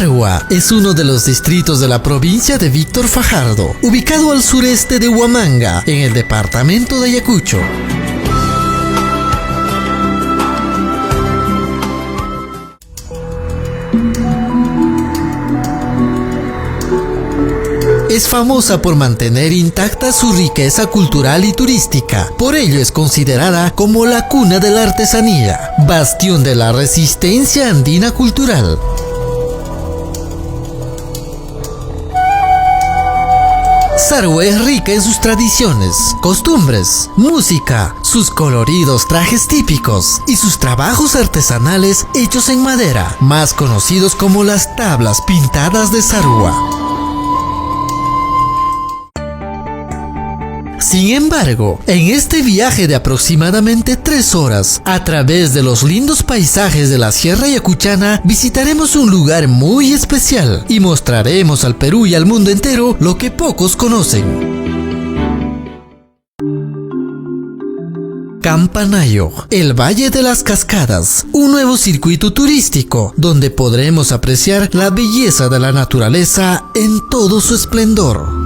Sarua es uno de los distritos de la provincia de Víctor Fajardo, ubicado al sureste de Huamanga, en el departamento de Ayacucho. Es famosa por mantener intacta su riqueza cultural y turística. Por ello es considerada como la cuna de la artesanía, bastión de la resistencia andina cultural. Sarua es rica en sus tradiciones, costumbres, música, sus coloridos trajes típicos y sus trabajos artesanales hechos en madera, más conocidos como las tablas pintadas de Sarua. Sin embargo, en este viaje de aproximadamente 3 horas, a través de los lindos paisajes de la Sierra Ayacuchana, visitaremos un lugar muy especial y mostraremos al Perú y al mundo entero lo que pocos conocen. Campanayo, el Valle de las Cascadas, un nuevo circuito turístico donde podremos apreciar la belleza de la naturaleza en todo su esplendor.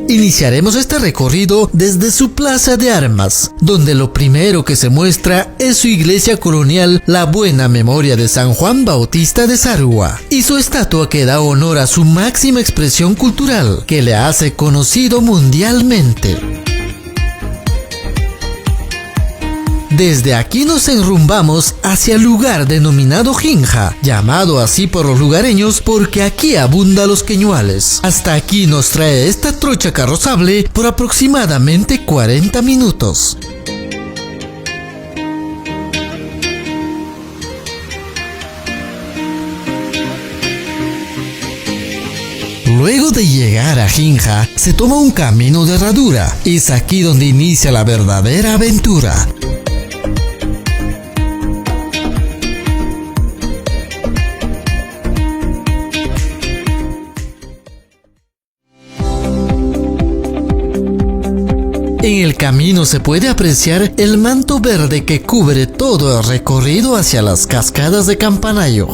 Iniciaremos este recorrido desde su plaza de armas, donde lo primero que se muestra es su iglesia colonial, la Buena Memoria de San Juan Bautista de Sarua, y su estatua que da honor a su máxima expresión cultural, que le hace conocido mundialmente. Desde aquí nos enrumbamos hacia el lugar denominado Jinja, llamado así por los lugareños porque aquí abundan los queñuales. Hasta aquí nos trae esta trocha carrozable por aproximadamente 40 minutos. Luego de llegar a Jinja, se toma un camino de herradura. Es aquí donde inicia la verdadera aventura. En el camino se puede apreciar el manto verde que cubre todo el recorrido hacia las cascadas de Campanayo.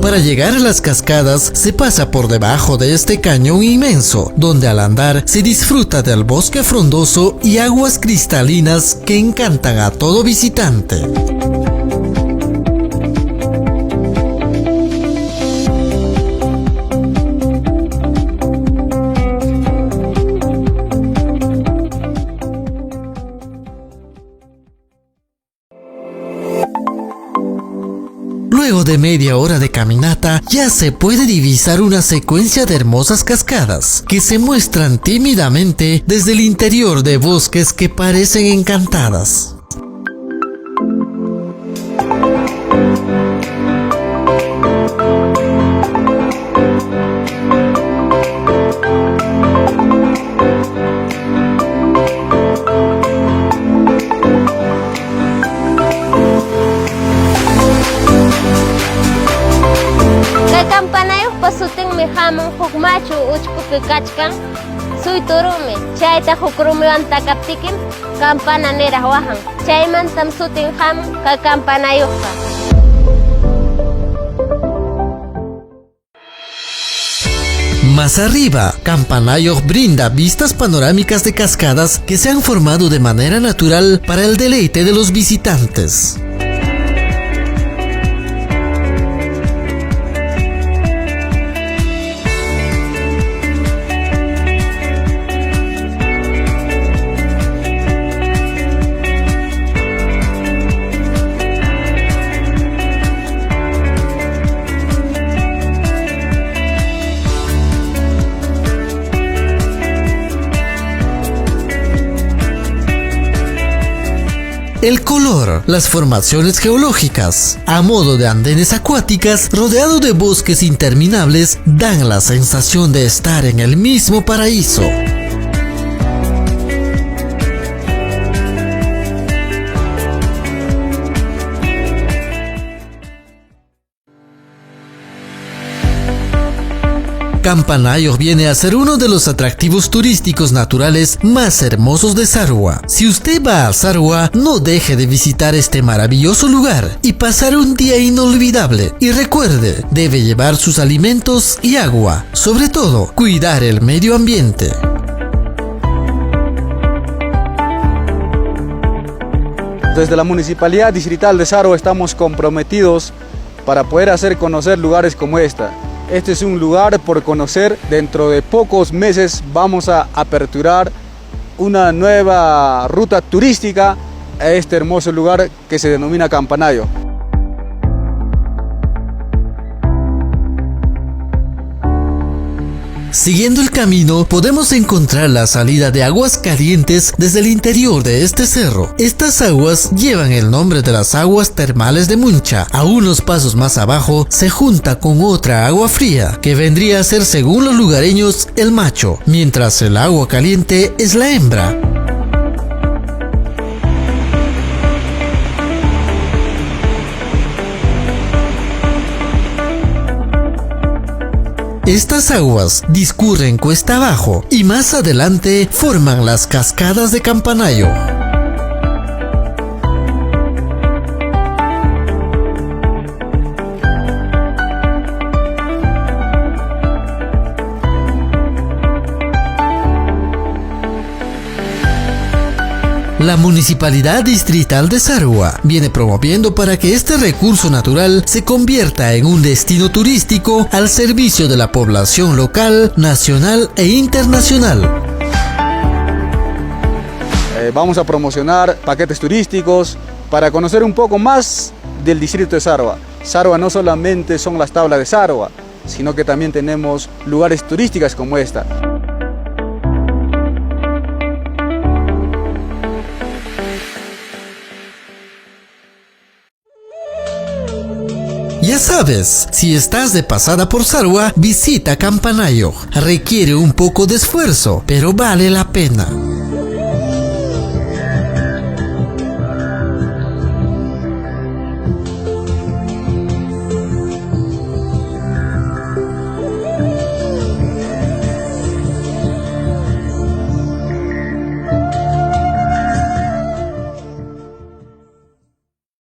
Para llegar a las cascadas se pasa por debajo de este cañón inmenso, donde al andar se disfruta del bosque frondoso y aguas cristalinas que encantan a todo visitante. Luego de media hora de caminata, ya se puede divisar una secuencia de hermosas cascadas que se muestran tímidamente desde el interior de bosques que parecen encantadas. Hamon hukmachu uchkupi kachkan suyturume chayta hukrumi antakaptikin campana nera wahan chaymantam sutin ham ka campanayuqqa. Más arriba, Campanayo brinda vistas panorámicas de cascadas que se han formado de manera natural para el deleite de los visitantes. El color, las formaciones geológicas, a modo de andenes acuáticas rodeados de bosques interminables, dan la sensación de estar en el mismo paraíso. Campanayo viene a ser uno de los atractivos turísticos naturales más hermosos de Sarua. Si usted va a Sarua, no deje de visitar este maravilloso lugar y pasar un día inolvidable. Y recuerde, debe llevar sus alimentos y agua. Sobre todo, cuidar el medio ambiente. Desde la Municipalidad Distrital de Sarua estamos comprometidos para poder hacer conocer lugares como esta. Este es un lugar por conocer. Dentro de pocos meses vamos a aperturar una nueva ruta turística a este hermoso lugar que se denomina Campanayo. Siguiendo el camino, podemos encontrar la salida de aguas calientes desde el interior de este cerro. Estas aguas llevan el nombre de las aguas termales de Muncha. A unos pasos más abajo se junta con otra agua fría, que vendría a ser, según los lugareños, el macho, mientras el agua caliente es la hembra. Estas aguas discurren cuesta abajo y más adelante forman las cascadas de Campanayo. La Municipalidad Distrital de Sarua viene promoviendo para que este recurso natural se convierta en un destino turístico al servicio de la población local, nacional e internacional. Vamos a promocionar paquetes turísticos para conocer un poco más del distrito de Sarua. Sarua no solamente son las tablas de Sarua, sino que también tenemos lugares turísticos como esta. Ya sabes, si estás de pasada por Sarua, visita Campanayo. Requiere un poco de esfuerzo, pero vale la pena.